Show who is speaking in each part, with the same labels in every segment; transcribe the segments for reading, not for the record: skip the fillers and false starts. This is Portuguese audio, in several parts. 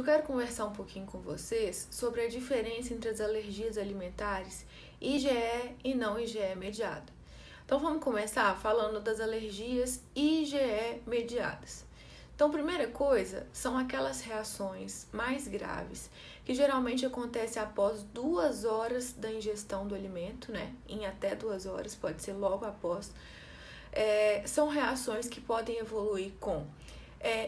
Speaker 1: quero conversar um pouquinho com vocês sobre a diferença entre as alergias alimentares IgE e não IgE mediada. Então vamos começar falando das alergias IgE mediadas. Então, primeira coisa, são aquelas reações mais graves que geralmente acontecem após 2 horas da ingestão do alimento, né? Em até 2 horas, pode ser logo após. São reações que podem evoluir com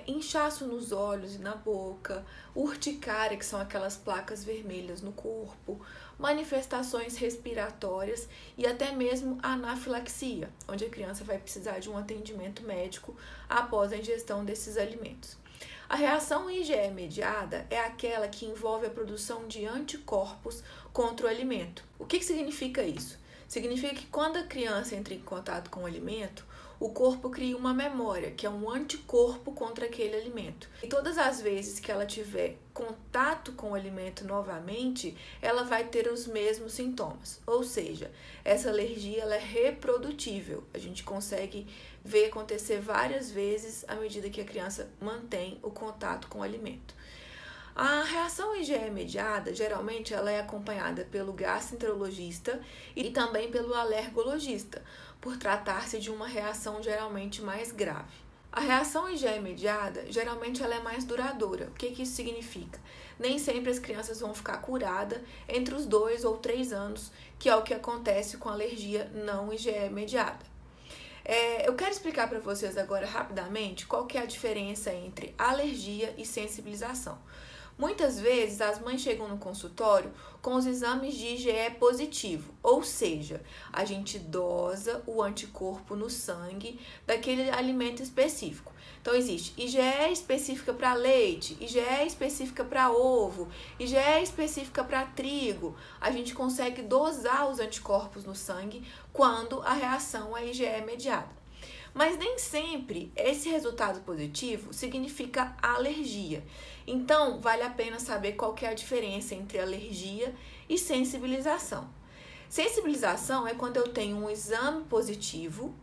Speaker 1: inchaço nos olhos e na boca, urticária, que são aquelas placas vermelhas no corpo, manifestações respiratórias e até mesmo anafilaxia, onde a criança vai precisar de um atendimento médico após a ingestão desses alimentos. A reação IgE mediada é aquela que envolve a produção de anticorpos contra o alimento. O que significa isso? Significa que quando a criança entra em contato com o alimento, o corpo cria uma memória, que é um anticorpo contra aquele alimento. E todas as vezes que ela tiver contato com o alimento novamente, ela vai ter os mesmos sintomas. Ou seja, essa alergia ela é reprodutível. A gente consegue ver acontecer várias vezes à medida que a criança mantém o contato com o alimento. A reação IgE mediada, geralmente, ela é acompanhada pelo gastroenterologista e também pelo alergologista, por tratar-se de uma reação geralmente mais grave. A reação IgE mediada, geralmente, ela é mais duradoura. O que isso significa? Nem sempre as crianças vão ficar curadas entre os 2 ou 3 anos, que é o que acontece com a alergia não IgE mediada. Eu quero explicar para vocês agora rapidamente qual que é a diferença entre alergia e sensibilização. Muitas vezes as mães chegam no consultório com os exames de IgE positivo, ou seja, a gente dosa o anticorpo no sangue daquele alimento específico. Então existe IgE específica para leite, IgE específica para ovo, IgE específica para trigo. A gente consegue dosar os anticorpos no sangue quando a reação é IgE mediada. Mas nem sempre esse resultado positivo significa alergia. Então, vale a pena saber qual que é a diferença entre alergia e sensibilização. Sensibilização é quando eu tenho um exame positivo,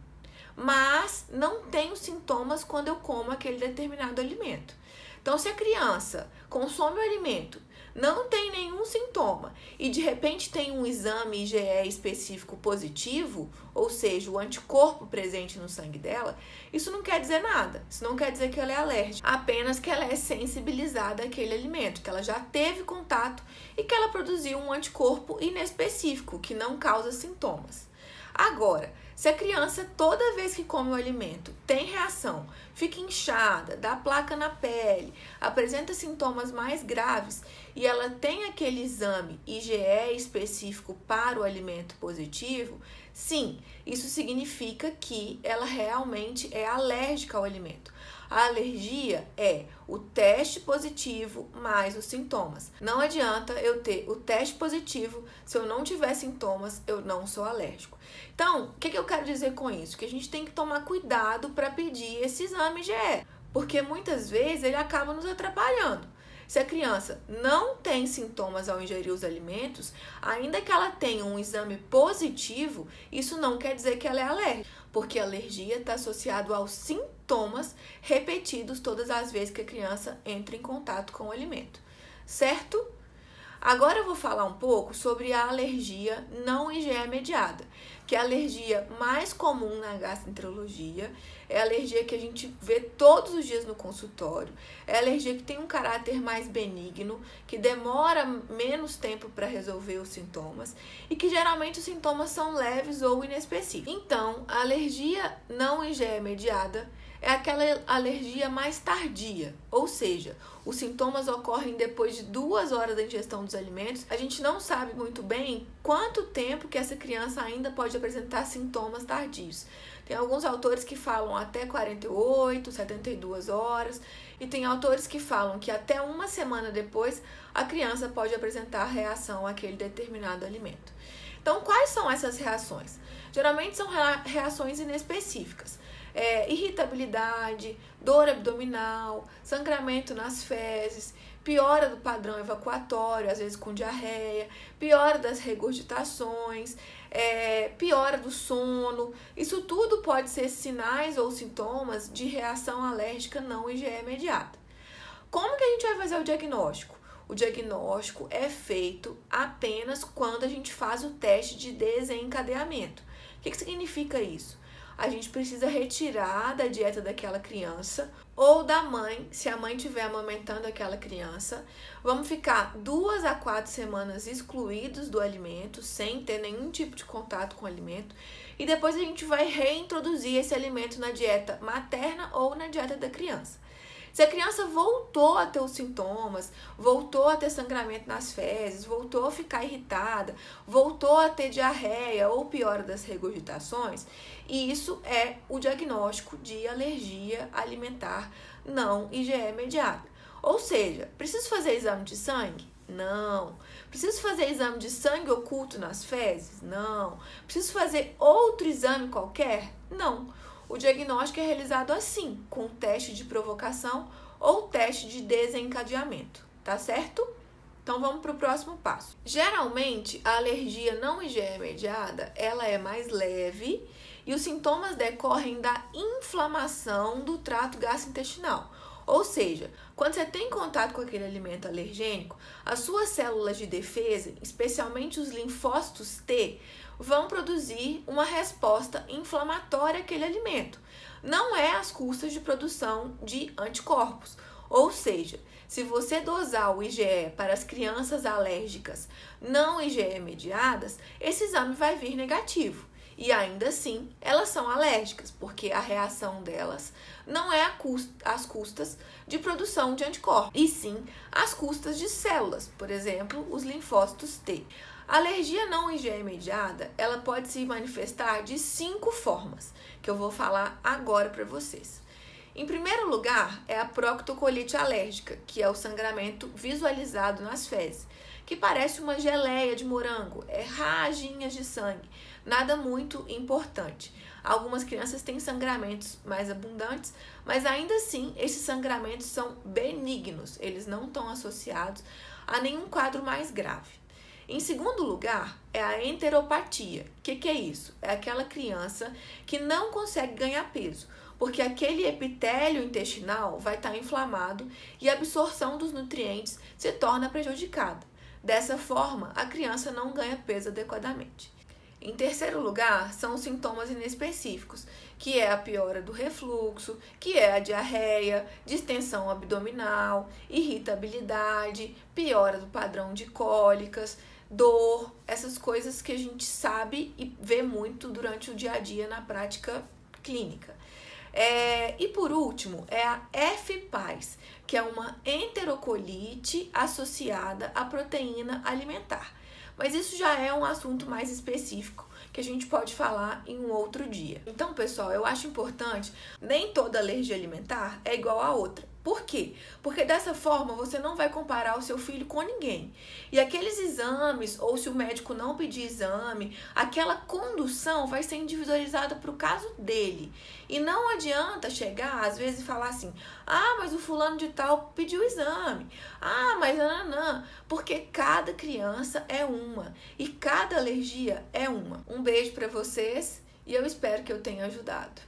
Speaker 1: mas não tenho sintomas quando eu como aquele determinado alimento. Então, se a criança consome o alimento, não tem nenhum sintoma e de repente tem um exame IgE específico positivo, ou seja, o anticorpo presente no sangue dela, isso não quer dizer nada. Isso não quer dizer que ela é alérgica, apenas que ela é sensibilizada àquele alimento, que ela já teve contato e que ela produziu um anticorpo inespecífico, que não causa sintomas. Agora, se a criança toda vez que come o alimento tem reação, fica inchada, dá placa na pele, apresenta sintomas mais graves e ela tem aquele exame IgE específico para o alimento positivo, sim, isso significa que ela realmente é alérgica ao alimento. A alergia é o teste positivo mais os sintomas. Não adianta eu ter o teste positivo, se eu não tiver sintomas, eu não sou alérgico. Então, o que eu quero dizer com isso? Que a gente tem que tomar cuidado para pedir esse exame IgE, porque muitas vezes ele acaba nos atrapalhando. Se a criança não tem sintomas ao ingerir os alimentos, ainda que ela tenha um exame positivo, isso não quer dizer que ela é alérgica, porque a alergia está associada aos sintomas repetidos todas as vezes que a criança entra em contato com o alimento, certo? Agora eu vou falar um pouco sobre a alergia não IgE mediada, que é a alergia mais comum na gastroenterologia, é a alergia que a gente vê todos os dias no consultório, é a alergia que tem um caráter mais benigno, que demora menos tempo para resolver os sintomas e que geralmente os sintomas são leves ou inespecíficos. Então, a alergia não IgE mediada é aquela alergia mais tardia, ou seja, os sintomas ocorrem depois de 2 horas da ingestão dos alimentos. A gente não sabe muito bem quanto tempo que essa criança ainda pode apresentar sintomas tardios. Tem alguns autores que falam até 48, 72 horas, e tem autores que falam que até 1 semana depois a criança pode apresentar reação àquele determinado alimento. Então, quais são essas reações? Geralmente são reações inespecíficas. Irritabilidade, dor abdominal, sangramento nas fezes, piora do padrão evacuatório, às vezes com diarreia, piora das regurgitações, piora do sono. Isso tudo pode ser sinais ou sintomas de reação alérgica não IgE mediada. Como que a gente vai fazer o diagnóstico? O diagnóstico é feito apenas quando a gente faz o teste de desencadeamento. O que significa isso? A gente precisa retirar da dieta daquela criança ou da mãe, se a mãe estiver amamentando aquela criança. Vamos ficar 2 a 4 semanas excluídos do alimento, sem ter nenhum tipo de contato com o alimento. E depois a gente vai reintroduzir esse alimento na dieta materna ou na dieta da criança. Se a criança voltou a ter os sintomas, voltou a ter sangramento nas fezes, voltou a ficar irritada, voltou a ter diarreia ou piora das regurgitações, isso é o diagnóstico de alergia alimentar não IgE mediada. Ou seja, preciso fazer exame de sangue? Não. Preciso fazer exame de sangue oculto nas fezes? Não. Preciso fazer outro exame qualquer? Não. O diagnóstico é realizado assim, com teste de provocação ou teste de desencadeamento, tá certo? Então vamos para o próximo passo. Geralmente, a alergia não IgE mediada, ela é mais leve e os sintomas decorrem da inflamação do trato gastrointestinal. Ou seja, quando você tem contato com aquele alimento alergênico, as suas células de defesa, especialmente os linfócitos T, vão produzir uma resposta inflamatória àquele alimento. Não é às custas de produção de anticorpos. Ou seja, se você dosar o IgE para as crianças alérgicas não IgE mediadas, esse exame vai vir negativo. E ainda assim, elas são alérgicas, porque a reação delas não é às custas de produção de anticorpos, e sim às custas de células, por exemplo, os linfócitos T. A alergia não IgE mediada, ela pode se manifestar de 5 formas, que eu vou falar agora para vocês. Em primeiro lugar, é a proctocolite alérgica, que é o sangramento visualizado nas fezes, que parece uma geleia de morango, é raginhas de sangue, nada muito importante. Algumas crianças têm sangramentos mais abundantes, mas ainda assim esses sangramentos são benignos, eles não estão associados a nenhum quadro mais grave. Em segundo lugar, é a enteropatia. O que é isso? É aquela criança que não consegue ganhar peso, porque aquele epitélio intestinal vai estar inflamado e a absorção dos nutrientes se torna prejudicada. Dessa forma, a criança não ganha peso adequadamente. Em terceiro lugar, são os sintomas inespecíficos, que é a piora do refluxo, que é a diarreia, distensão abdominal, irritabilidade, piora do padrão de cólicas, dor, essas coisas que a gente sabe e vê muito durante o dia a dia na prática clínica. E por último, é a FPAS, que é uma enterocolite associada à proteína alimentar. Mas isso já é um assunto mais específico que a gente pode falar em um outro dia. Então, pessoal, eu acho importante, nem toda alergia alimentar é igual a outra. Por quê? Porque dessa forma você não vai comparar o seu filho com ninguém. E aqueles exames, ou se o médico não pedir exame, aquela condução vai ser individualizada para o caso dele. E não adianta chegar, às vezes, e falar assim: ah, mas o fulano de tal pediu exame. Ah, mas não. Porque cada criança é uma. E cada alergia é uma. Um beijo para vocês e eu espero que eu tenha ajudado.